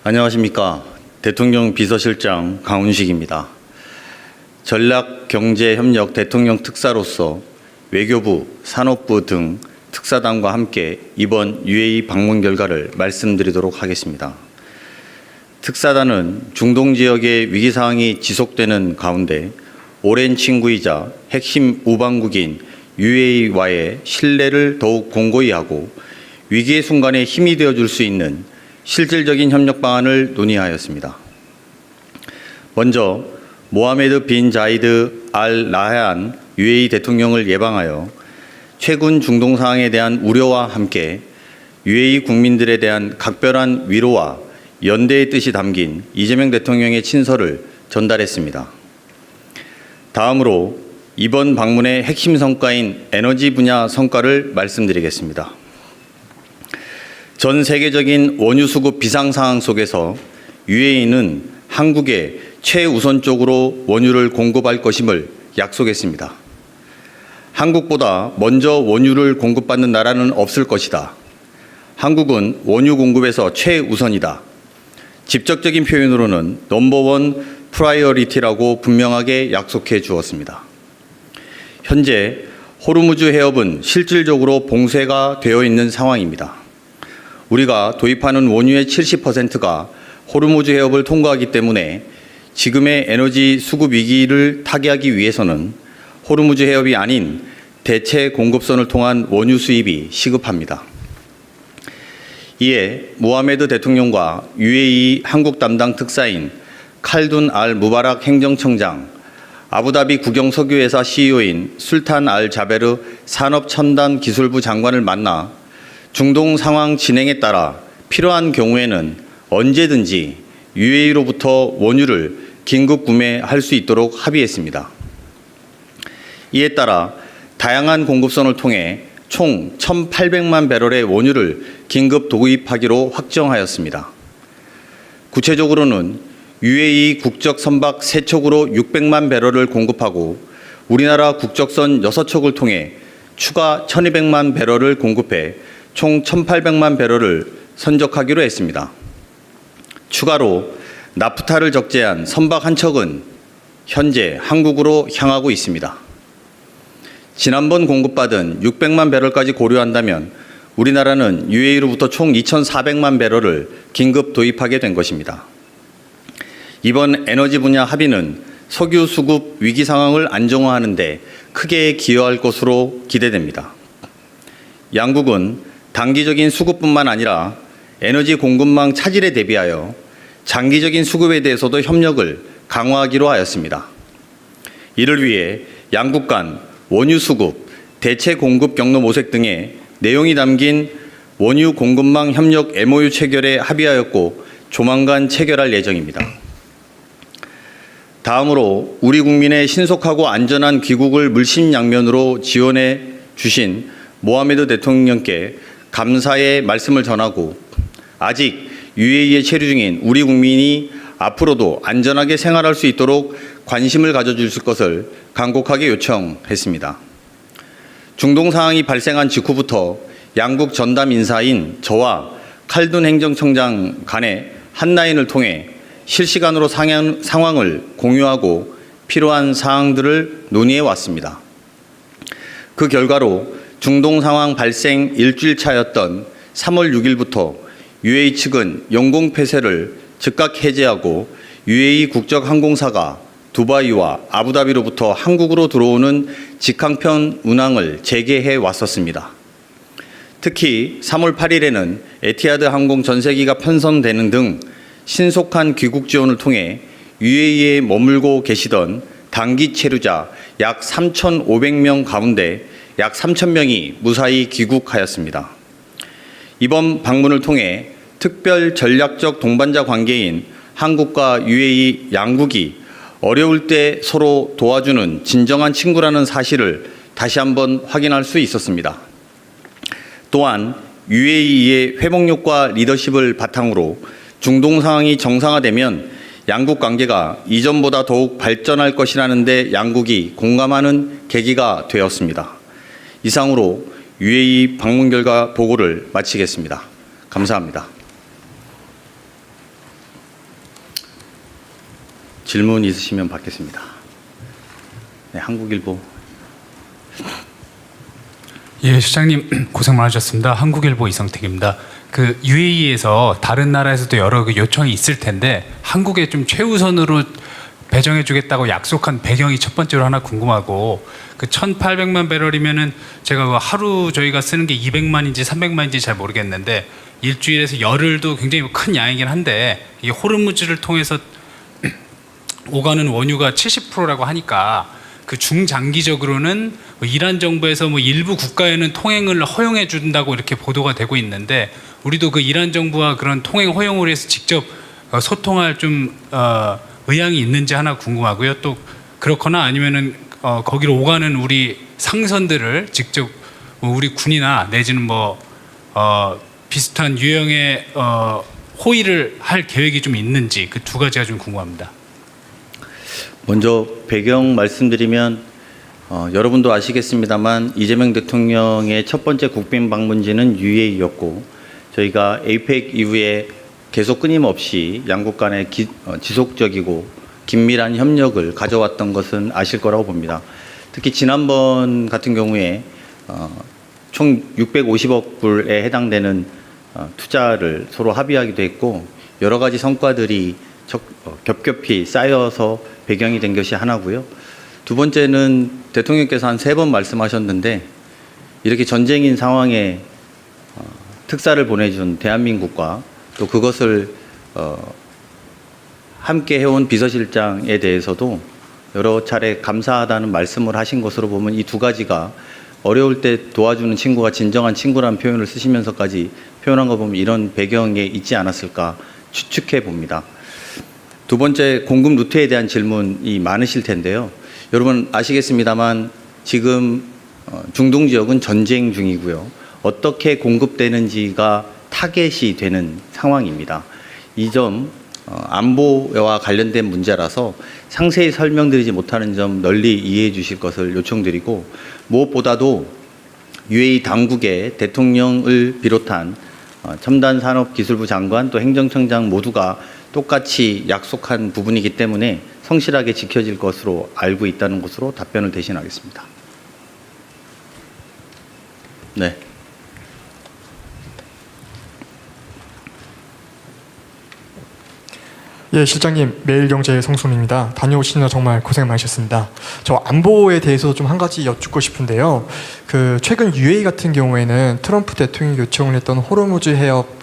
안녕하십니까. 대통령 비서실장 강훈식입니다. 전략경제협력 대통령 특사로서 외교부, 산업부 등 특사단과 함께 이번 UAE 방문 결과를 말씀드리도록 하겠습니다. 특사단은 중동 지역의 위기 상황이 지속되는 가운데 오랜 친구이자 핵심 우방국인 UAE와의 신뢰를 더욱 공고히 하고 위기의 순간에 힘이 되어줄 수 있는 실질적인 협력 방안을 논의하였습니다. 먼저 모하메드 빈 자이드 알 나헤안 UAE 대통령을 예방하여 최근 중동 상황에 대한 우려와 함께 UAE 국민들에 대한 각별한 위로와 연대의 뜻이 담긴 이재명 대통령의 친서를 전달했습니다. 다음으로 이번 방문의 핵심 성과인 에너지 분야 성과를 말씀드리겠습니다. 전 세계적인 원유 수급 비상 상황 속에서 UAE는 한국에 최우선적으로 원유를 공급할 것임을 약속했습니다. 한국보다 먼저 원유를 공급받는 나라는 없을 것이다. 한국은 원유 공급에서 최우선이다. 직접적인 표현으로는 넘버원 프라이어리티라고 분명하게 약속해 주었습니다. 현재 호르무즈 해협은 실질적으로 봉쇄가 되어 있는 상황입니다. 우리가 도입하는 원유의 70%가 호르무즈 해협을 통과하기 때문에 지금의 에너지 수급 위기를 타개하기 위해서는 호르무즈 해협이 아닌 대체 공급선을 통한 원유 수입이 시급합니다. 이에 모하메드 대통령과 UAE 한국 담당 특사인 칼둔 알 무바락 행정청장, 아부다비 국영석유회사 CEO인 술탄 알 자베르 산업첨단기술부 장관을 만나 중동 상황 진행에 따라 필요한 경우에는 언제든지 UAE로부터 원유를 긴급 구매할 수 있도록 합의했습니다. 이에 따라 다양한 공급선을 통해 총 1,800만 배럴의 원유를 긴급 도입하기로 확정하였습니다. 구체적으로는 UAE 국적 선박 3척으로 600만 배럴을 공급하고 우리나라 국적선 6척을 통해 추가 1,200만 배럴을 공급해 총 1,800만 배럴을 선적하기로 했습니다. 추가로 나프타를 적재한 선박 한 척은 현재 한국으로 향하고 있습니다. 지난번 공급받은 600만 배럴까지 고려한다면 우리나라는 UAE로부터 총 2,400만 배럴을 긴급 도입하게 된 것입니다. 이번 에너지 분야 합의는 석유 수급 위기 상황을 안정화하는 데 크게 기여할 것으로 기대됩니다. 양국은 단기적인 수급뿐만 아니라 에너지 공급망 차질에 대비하여 장기적인 수급에 대해서도 협력을 강화하기로 하였습니다. 이를 위해 양국 간 원유 수급, 대체 공급 경로 모색 등의 내용이 담긴 원유 공급망 협력 MOU 체결에 합의하였고 조만간 체결할 예정입니다. 다음으로 우리 국민의 신속하고 안전한 귀국을 물심양면으로 지원해 주신 모하메드 대통령께 감사의 말씀을 전하고 아직 UAE에 체류 중인 우리 국민이 앞으로도 안전하게 생활할 수 있도록 관심을 가져주실 것을 간곡하게 요청했습니다. 중동 상황이 발생한 직후부터 양국 전담 인사인 저와 칼둔 행정청장 간의 핫라인을 통해 실시간으로 상황을 공유하고 필요한 사항들을 논의해 왔습니다. 그 결과로 중동 상황 발생 일주일 차였던 3월 6일부터 UAE 측은 영공 폐쇄를 즉각 해제하고 UAE 국적 항공사가 두바이와 아부다비로부터 한국으로 들어오는 직항편 운항을 재개해 왔었습니다. 특히 3월 8일에는 에티하드 항공 전세기가 편성되는 등 신속한 귀국 지원을 통해 UAE에 머물고 계시던 단기 체류자 약 3,500명 가운데 약 3,000명이 무사히 귀국하였습니다. 이번 방문을 통해 특별 전략적 동반자 관계인 한국과 UAE 양국이 어려울 때 서로 도와주는 진정한 친구라는 사실을 다시 한번 확인할 수 있었습니다. 또한 UAE의 회복력과 리더십을 바탕으로 중동 상황이 정상화되면 양국 관계가 이전보다 더욱 발전할 것이라는 데 양국이 공감하는 계기가 되었습니다. 이상으로 UAE 방문 결과 보고를 마치겠습니다. 감사합니다. 질문 있으시면 받겠습니다. 네, 한국일보. 예, 실장님 고생 많으셨습니다. 한국일보 이성택입니다. 그 UAE에서 다른 나라에서도 여러 그 요청이 있을 텐데 한국에 좀 최우선으로 배정해주겠다고 약속한 배경이 첫 번째로 하나 궁금하고, 그 1,800만 배럴이면은 제가 그 하루 저희가 쓰는 게 200만인지 300만인지 잘 모르겠는데 일주일에서 열흘도 굉장히 큰 양이긴 한데 이게 호르무즈를 통해서 오가는 원유가 70%라고 하니까 그 중장기적으로는 이란 정부에서 일부 국가에는 통행을 허용해 준다고 이렇게 보도가 되고 있는데, 우리도 그 이란 정부와 그런 통행 허용을 위해서 직접 소통할 좀 의향이 있는지 하나 궁금하고요. 또 그렇거나 아니면은 거기로 오가는 우리 상선들을 직접 우리 군이나 내지는 비슷한 유형의 호의를 할 계획이 좀 있는지, 그 두 가지가 좀 궁금합니다. 먼저 배경 말씀드리면 여러분도 아시겠습니다만 이재명 대통령의 첫 번째 국빈 방문지는 UAE였고, 저희가 APEC 이후에 계속 끊임없이 양국 간의 지속적이고 긴밀한 협력을 가져왔던 것은 아실 거라고 봅니다. 특히 지난번 같은 경우에 총 650억 불에 해당되는 투자를 서로 합의하기도 했고, 여러 가지 성과들이 겹겹이 쌓여서 배경이 된 것이 하나고요. 두 번째는 대통령께서 한 3번 말씀하셨는데, 이렇게 전쟁인 상황에 특사를 보내준 대한민국과 또 그것을 함께 해온 비서실장에 대해서도 여러 차례 감사하다는 말씀을 하신 것으로 보면 이 두 가지가 어려울 때 도와주는 친구가 진정한 친구라는 표현을 쓰시면서까지 표현한 거 보면 이런 배경에 있지 않았을까 추측해 봅니다. 두 번째, 공급 루트에 대한 질문이 많으실 텐데요. 여러분 아시겠습니다만 지금 중동 지역은 전쟁 중이고요. 어떻게 공급되는지가 타겟이 되는 상황입니다. 이 점 안보와 관련된 문제라서 상세히 설명드리지 못하는 점 널리 이해해 주실 것을 요청드리고, 무엇보다도 UAE 당국의 대통령을 비롯한 첨단산업기술부 장관 또 행정청장 모두가 똑같이 약속한 부분이기 때문에 성실하게 지켜질 것으로 알고 있다는 것으로 답변을 대신하겠습니다. 네. 예, 실장님, 매일경제의 성수입니다. 다녀오시느라 정말 고생 많으셨습니다. 저 안보에 대해서 좀 한 가지 여쭙고 싶은데요. 최근 UAE 같은 경우에는 트럼프 대통령이 요청을 했던 호르무즈 해협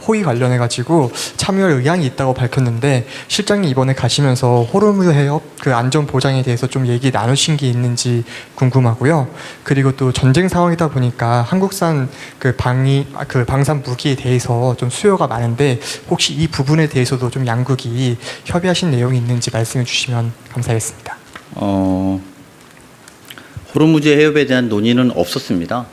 호의 관련해 가지고 참여할 의향이 있다고 밝혔는데, 실장님 이번에 가시면서 호르무즈 해협 안전 보장에 대해서 좀 얘기 나누신 게 있는지 궁금하고요. 그리고 또 전쟁 상황이다 보니까 한국산 방산 무기에 대해서 좀 수요가 많은데, 혹시 이 부분에 대해서도 좀 양국이 협의하신 내용이 있는지 말씀해 주시면 감사하겠습니다. 호르무즈 해협에 대한 논의는 없었습니다.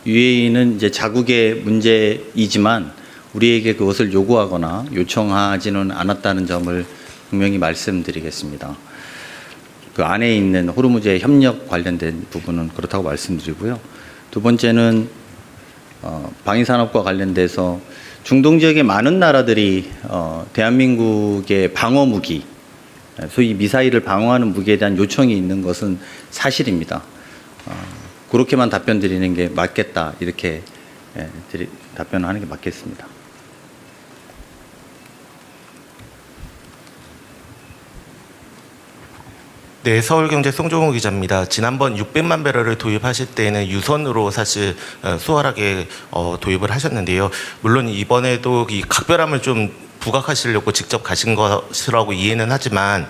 UAE는 이제 자국의 문제이지만 우리에게 그것을 요구하거나 요청하지는 않았다는 점을 분명히 말씀드리겠습니다. 그 안에 있는 호르무즈의 협력 관련된 부분은 그렇다고 말씀드리고요. 두 번째는 방위산업과 관련돼서 중동 지역의 많은 나라들이 대한민국의 방어 무기, 소위 미사일을 방어하는 무기에 대한 요청이 있는 것은 사실입니다. 그렇게만 답변 드리는 게 맞겠다, 이렇게 답변하는 게 맞겠습니다. 네, 서울경제 송종우 기자입니다. 지난번 600만 배럴을 도입하실 때는 유선으로 사실 수월하게 도입을 하셨는데요. 물론 이번에도 이 각별함을 좀 부각하시려고 직접 가신 것이라고 이해는 하지만,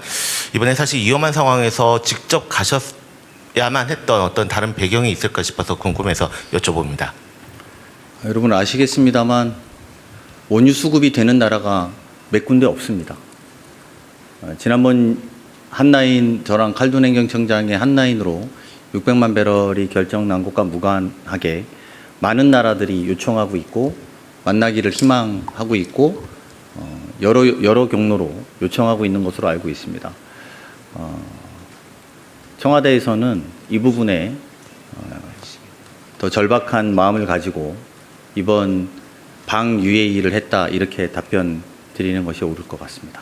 이번에 사실 위험한 상황에서 직접 가셨야만 했던 어떤 다른 배경이 있을까 싶어서 궁금해서 여쭤봅니다. 여러분 아시겠습니다만 원유 수급이 되는 나라가 몇 군데 없습니다. 지난번 한라인, 저랑 칼둔 행정청장의 한라인으로 600만 배럴이 결정난 것과 무관하게 많은 나라들이 요청하고 있고 만나기를 희망하고 있고 여러 경로로 요청하고 있는 것으로 알고 있습니다. 청와대에서는 이 부분에 더 절박한 마음을 가지고 이번 방 UAE를 했다, 이렇게 답변 드리는 것이 옳을 것 같습니다.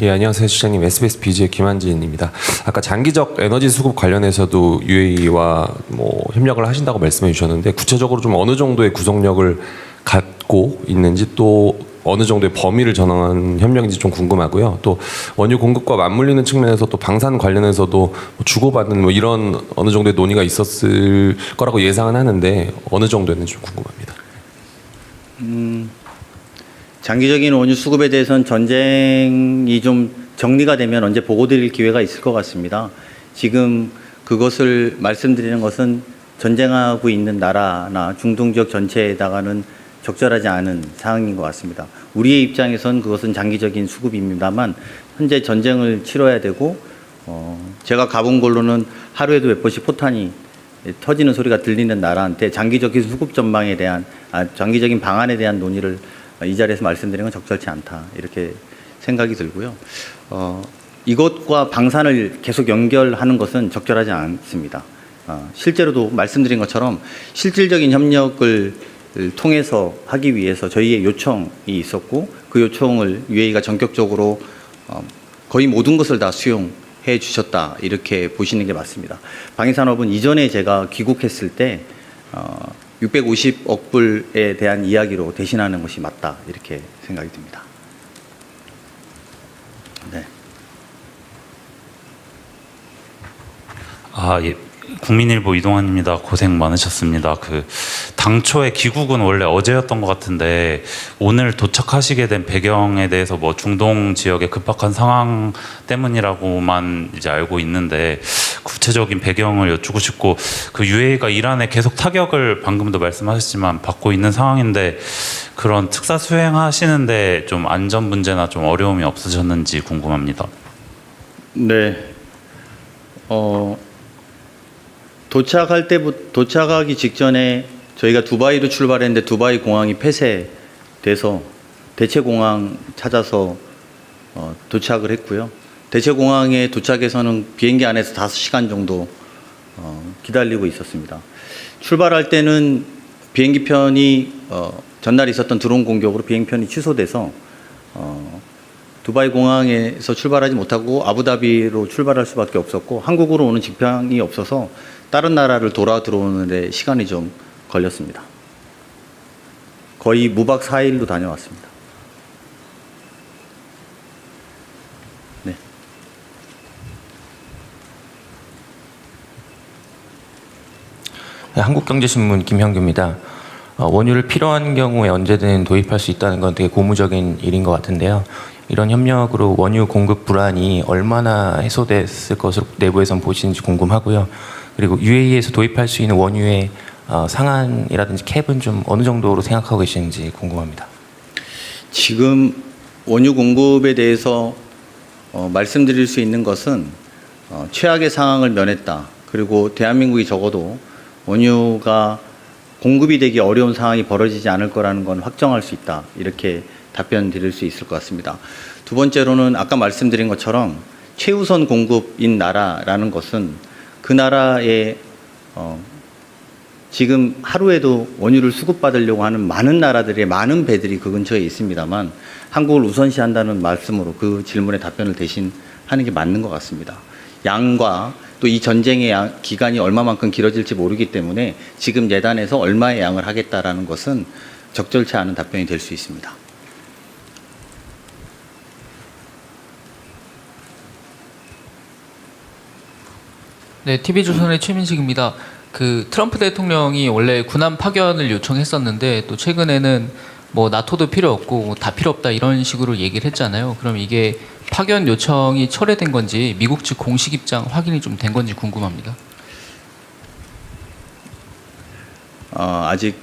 예, 안녕하세요, 시장님. SBS BG의 김한진입니다. 아까 장기적 에너지 수급 관련해서도 UAE와 뭐 협력을 하신다고 말씀해 주셨는데 구체적으로 좀 어느 정도의 구속력을 갖고 있는지 또 어느 정도의 범위를 전환한 협력인지 좀 궁금하고요. 또 원유 공급과 맞물리는 측면에서 또 방산 관련해서도 뭐 주고받는 뭐 이런 어느 정도의 논의가 있었을 거라고 예상은 하는데 어느 정도였는지 좀 궁금합니다. 장기적인 원유 수급에 대해서는 전쟁이 좀 정리가 되면 언제 보고 드릴 기회가 있을 것 같습니다. 지금 그것을 말씀드리는 것은 전쟁하고 있는 나라나 중동 지역 전체에다가는 적절하지 않은 상황인 것 같습니다. 우리의 입장에선 그것은 장기적인 수급입니다만 현재 전쟁을 치러야 되고 제가 가본 걸로는 하루에도 몇 번씩 포탄이 터지는 소리가 들리는 나라한테 장기적인 수급 전망에 대한 장기적인 방안에 대한 논의를 이 자리에서 말씀드리는 건 적절치 않다 이렇게 생각이 들고요. 이것과 방산을 계속 연결하는 것은 적절하지 않습니다. 실제로도 말씀드린 것처럼 실질적인 협력을 통해서 하기 위해서 저희의 요청이 있었고 그 요청을 UAE가 전격적으로 거의 모든 것을 다 수용해 주셨다 이렇게 보시는 게 맞습니다. 방위산업은 이전에 제가 귀국했을 때 650억 불에 대한 이야기로 대신하는 것이 맞다 이렇게 생각이 듭니다. 네. 예. 국민일보 이동환입니다. 고생 많으셨습니다. 당초에 귀국은 원래 어제였던 것 같은데 오늘 도착하시게 된 배경에 대해서 뭐 중동 지역의 급박한 상황 때문이라고만 이제 알고 있는데 구체적인 배경을 여쭙고 싶고 UAE가 이란에 계속 타격을 방금도 말씀하셨지만 받고 있는 상황인데 그런 특사 수행하시는데 좀 안전 문제나 좀 어려움이 없으셨는지 궁금합니다. 네. 도착하기 직전에 저희가 두바이로 출발했는데 두바이 공항이 폐쇄돼서 대체 공항 찾아서 도착을 했고요. 대체 공항에 도착해서는 비행기 안에서 5시간 정도 기다리고 있었습니다. 출발할 때는 비행기 편이 전날 있었던 드론 공격으로 비행편이 취소돼서 두바이 공항에서 출발하지 못하고 아부다비로 출발할 수밖에 없었고 한국으로 오는 직항이 없어서 다른 나라를 돌아 들어오는데 시간이 좀 걸렸습니다. 거의 무박 4일로 다녀왔습니다. 네. 네, 한국경제신문 김형규입니다. 원유를 필요한 경우에 언제든 도입할 수 있다는 건 되게 고무적인 일인 것 같은데요. 이런 협력으로 원유 공급 불안이 얼마나 해소됐을 것으로 내부에선 보시는지 궁금하고요. 그리고 UAE에서 도입할 수 있는 원유의 상한이라든지 캡은 좀 어느 정도로 생각하고 계시는지 궁금합니다. 지금 원유 공급에 대해서 말씀드릴 수 있는 것은 최악의 상황을 면했다. 그리고 대한민국이 적어도 원유가 공급이 되기 어려운 상황이 벌어지지 않을 거라는 건 확정할 수 있다. 이렇게 답변 드릴 수 있을 것 같습니다. 두 번째로는 아까 말씀드린 것처럼 최우선 공급인 나라라는 것은 그 나라에 지금 하루에도 원유를 수급받으려고 하는 많은 나라들의 많은 배들이 그 근처에 있습니다만 한국을 우선시한다는 말씀으로 그 질문에 답변을 대신 하는 게 맞는 것 같습니다. 양과 또 이 전쟁의 기간이 얼마만큼 길어질지 모르기 때문에 지금 예단해서 얼마의 양을 하겠다라는 것은 적절치 않은 답변이 될 수 있습니다. 네, TV조선의 최민식입니다. 트럼프 대통령이 원래 군함 파견을 요청했었는데 또 최근에는 뭐 나토도 필요 없고 다 필요 없다 이런 식으로 얘기를 했잖아요. 그럼 이게 파견 요청이 철회된 건지 미국 측 공식 입장 확인이 좀 된 건지 궁금합니다. 아직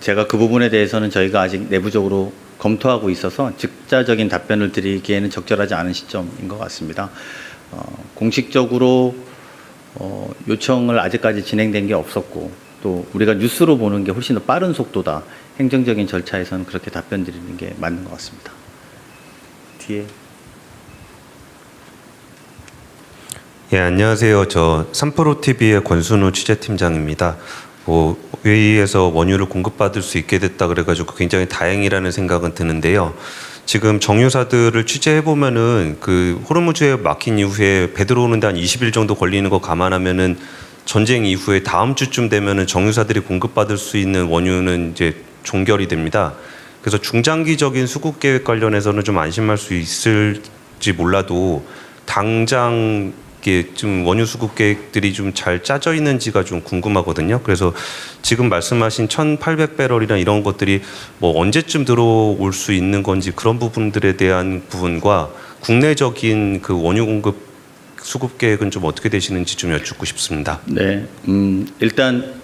제가 그 부분에 대해서는 저희가 아직 내부적으로 검토하고 있어서 즉자적인 답변을 드리기에는 적절하지 않은 시점인 것 같습니다. 공식적으로 요청을 아직까지 진행된 게 없었고 또 우리가 뉴스로 보는 게 훨씬 더 빠른 속도다. 행정적인 절차에서는 그렇게 답변 드리는 게 맞는 것 같습니다. 뒤에. 예, 안녕하세요. 저 삼프로TV의 권순우 취재팀장입니다. UAE에서 원유를 공급받을 수 있게 됐다 그래가지고 굉장히 다행이라는 생각은 드는데요. 지금 정유사들을 취재해 보면은 그 호르무즈에 막힌 이후에 배 들어오는데 한 20일 정도 걸리는 거 감안하면은 전쟁 이후에 다음 주쯤 되면은 정유사들이 공급받을 수 있는 원유는 이제 종결이 됩니다. 그래서 중장기적인 수급 계획 관련해서는 좀 안심할 수 있을지 몰라도 당장 이게 좀 원유 수급 계획들이 좀 잘 짜져 있는지가 좀 궁금하거든요. 그래서 지금 말씀하신 1,800배럴이나 이런 것들이 뭐 언제쯤 들어올 수 있는 건지 그런 부분들에 대한 부분과 국내적인 그 원유 공급 수급 계획은 좀 어떻게 되시는지 좀 여쭙고 싶습니다. 네, 일단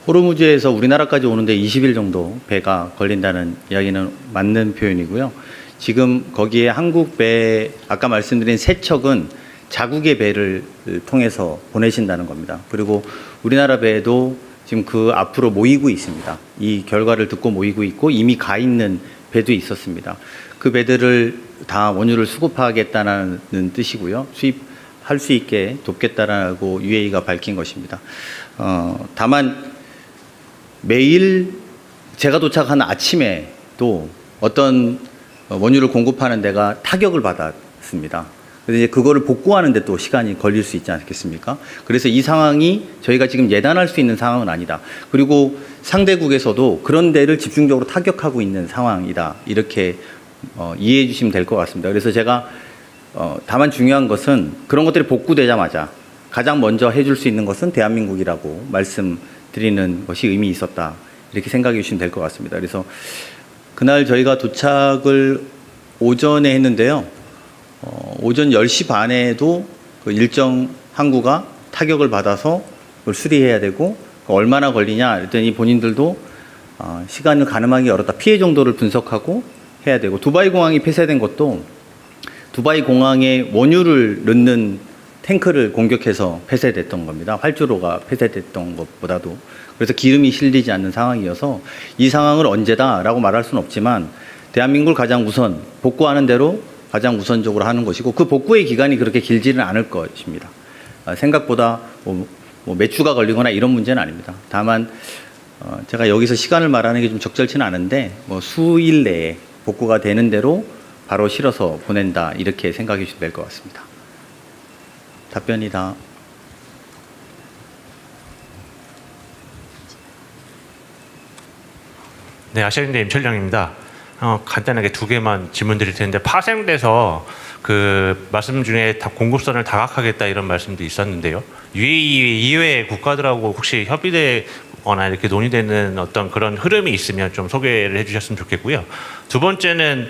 호르무즈에서 우리나라까지 오는데 20일 정도 배가 걸린다는 이야기는 맞는 표현이고요. 지금 거기에 한국 배, 아까 말씀드린 세 척은 자국의 배를 통해서 보내신다는 겁니다. 그리고 우리나라 배도 지금 그 앞으로 모이고 있습니다. 이 결과를 듣고 모이고 있고 이미 가 있는 배도 있었습니다. 그 배들을 다 원유를 수급하겠다는 뜻이고요. 수입할 수 있게 돕겠다라고 UAE가 밝힌 것입니다. 다만 매일 제가 도착한 아침에도 어떤 원유를 공급하는 데가 타격을 받았습니다. 그래서 이제 그거를 복구하는 데 또 시간이 걸릴 수 있지 않겠습니까? 그래서 이 상황이 저희가 지금 예단할 수 있는 상황은 아니다. 그리고 상대국에서도 그런 데를 집중적으로 타격하고 있는 상황이다. 이렇게 이해해 주시면 될 것 같습니다. 그래서 제가 다만 중요한 것은 그런 것들이 복구되자마자 가장 먼저 해줄 수 있는 것은 대한민국이라고 말씀드리는 것이 의미 있었다. 이렇게 생각해 주시면 될 것 같습니다. 그래서 그날 저희가 도착을 오전에 했는데요. 오전 10시 반에도 그 일정 항구가 타격을 받아서 그걸 수리해야 되고 얼마나 걸리냐 그랬더니 본인들도 시간을 가늠하기 어렵다. 피해 정도를 분석하고 해야 되고 두바이 공항이 폐쇄된 것도 두바이 공항에 원유를 넣는 탱크를 공격해서 폐쇄됐던 겁니다. 활주로가 폐쇄됐던 것보다도. 그래서 기름이 실리지 않는 상황이어서 이 상황을 언제다라고 말할 수는 없지만 대한민국을 가장 우선 복구하는 대로 가장 우선적으로 하는 것이고 그 복구의 기간이 그렇게 길지는 않을 것입니다. 생각보다 뭐 몇 주가 걸리거나 이런 문제는 아닙니다. 다만 제가 여기서 시간을 말하는 게 좀 적절치는 않은데 뭐 수일 내에 복구가 되는 대로 바로 실어서 보낸다 이렇게 생각해 주시면 될 것 같습니다. 답변이 다. 네, 아시아인대 임철량입니다. 간단하게 두 개만 질문 드릴 텐데 파생돼서 그 말씀 중에 공급선을 다각하겠다 이런 말씀도 있었는데요. UAE 이외의 국가들하고 혹시 협의되거나 이렇게 논의되는 어떤 그런 흐름이 있으면 좀 소개를 해주셨으면 좋겠고요. 두 번째는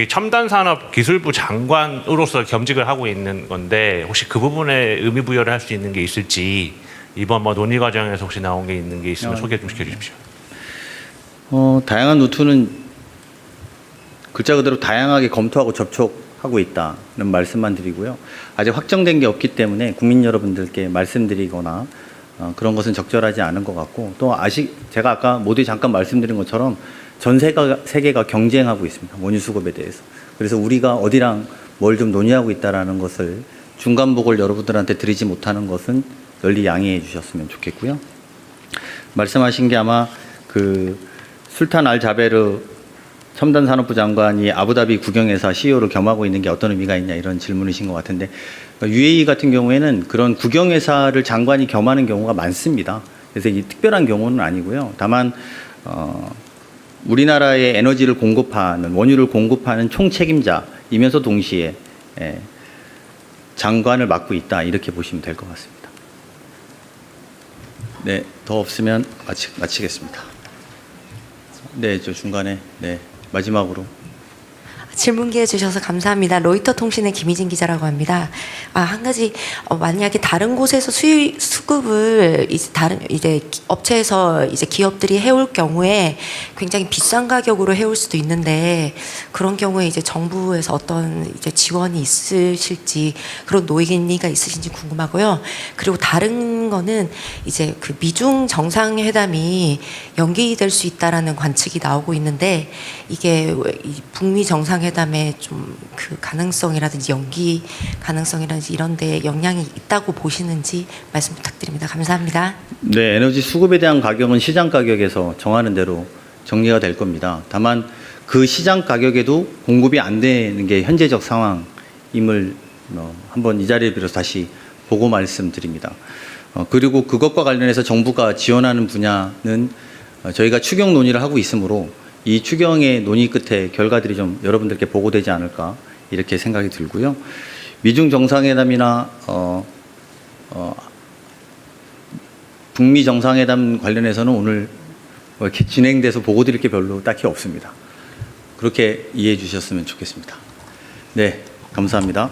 첨단 산업 기술부 장관으로서 겸직을 하고 있는 건데 혹시 그 부분에 의미 부여를 할 수 있는 게 있을지 이번 뭐 논의 과정에서 혹시 나온 게 있는 게 있으면 소개 좀 시켜주십시오. 다양한 루트는 글자 그대로 다양하게 검토하고 접촉하고 있다는 말씀만 드리고요. 아직 확정된 게 없기 때문에 국민 여러분들께 말씀드리거나 그런 것은 적절하지 않은 것 같고 또 제가 아까 모두에 잠깐 말씀드린 것처럼 전 세계가 경쟁하고 있습니다. 원유 수급에 대해서. 그래서 우리가 어디랑 뭘 좀 논의하고 있다라는 것을 중간복을 여러분들한테 드리지 못하는 것은 널리 양해해 주셨으면 좋겠고요. 말씀하신 게 아마 술탄 알 자베르 첨단산업부 장관이 아부다비 국영회사 CEO를 겸하고 있는 게 어떤 의미가 있냐 이런 질문이신 것 같은데 UAE 같은 경우에는 그런 국영회사를 장관이 겸하는 경우가 많습니다. 그래서 이 특별한 경우는 아니고요. 다만 우리나라의 에너지를 공급하는 원유를 공급하는 총책임자이면서 동시에 장관을 맡고 있다 이렇게 보시면 될 것 같습니다. 네, 더 없으면 마치겠습니다. 네, 저 중간에 마지막으로 질문 기회 주셔서 감사합니다. 로이터 통신의 김희진 기자라고 합니다. 한 가지 만약에 다른 곳에서 수급을 이제 업체에서 이제 기업들이 해올 경우에 굉장히 비싼 가격으로 해올 수도 있는데 그런 경우에 이제 정부에서 어떤 이제 지원이 있으실지 그런 논의가 있으신지 궁금하고요. 그리고 다른 거는 이제 그 미중 정상회담이 연기될 수 있다라는 관측이 나오고 있는데 이게 북미 정상회담에 좀 그 가능성이라든지 연기 가능성이라든지 이런 데 영향이 있다고 보시는지 말씀 부탁드립니다. 감사합니다. 네, 에너지 수급에 대한 가격은 시장 가격에서 정하는 대로 정리가 될 겁니다. 다만 그 시장 가격에도 공급이 안 되는 게 현재적 상황임을 한번 이 자리를 빌어서 다시 보고 말씀드립니다. 그리고 그것과 관련해서 정부가 지원하는 분야는 저희가 추경 논의를 하고 있으므로 이 추경의 논의 끝에 결과들이 좀 여러분들께 보고되지 않을까 이렇게 생각이 들고요. 미중 정상회담이나 북미 정상회담 관련해서는 오늘 이렇게 진행돼서 보고 드릴 게 별로 딱히 없습니다. 그렇게 이해해 주셨으면 좋겠습니다. 네, 감사합니다.